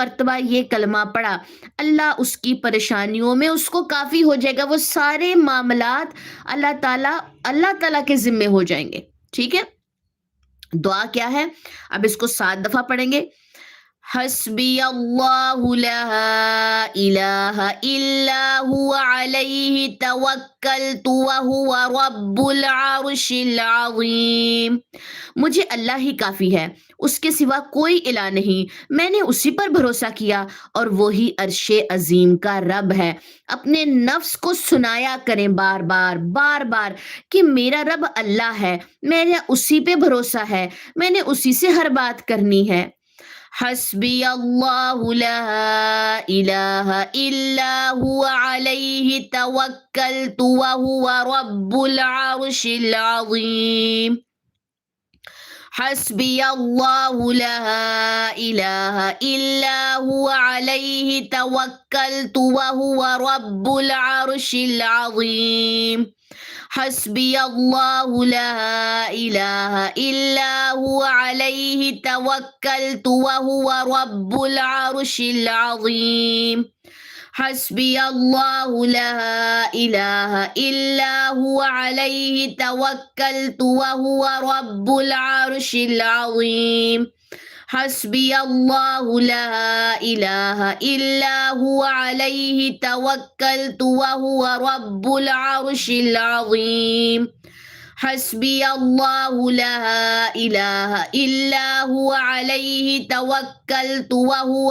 مرتبہ یہ کلمہ پڑھا، اللہ اس کی پریشانیوں میں اس کو کافی ہو جائے گا، وہ سارے معاملات اللہ تعالیٰ کے ذمے ہو جائیں گے۔ ٹھیک ہے، دعا کیا ہے؟ اب اس کو 7 دفعہ پڑھیں گے۔ حسبی اللہ لا الہ الا هو علیہ توکلت وہو رب العرش العظیم۔ مجھے اللہ ہی کافی ہے، اس کے سوا کوئی الہ نہیں، میں نے اسی پر بھروسہ کیا اور وہی عرش عظیم کا رب ہے۔ اپنے نفس کو سنایا کریں بار بار کہ میرا رب اللہ ہے، میرا اسی پہ بھروسہ ہے، میں نے اسی سے ہر بات کرنی ہے۔ حسبی اللہ لا الہ الا هو علیہ توکلت وہو رب العرش العظیم۔ حسبی اللہ لا الہ الا هو علیہ توکلت وہو رب العرش العظیم۔ حسبی اللہ لا الہ الا هو علیہ توکلت وہو رب العرش العظیم۔ حسبی اللہ لا الہ الا هو علیہ توکلت وہو رب العرش العظیم۔ حسبی اللہ لا الہ الا هو علیہ توکلت وہو رب العرش العظیم۔ حسبی اللہ لا الہ الا هو علیہ توکلت وہو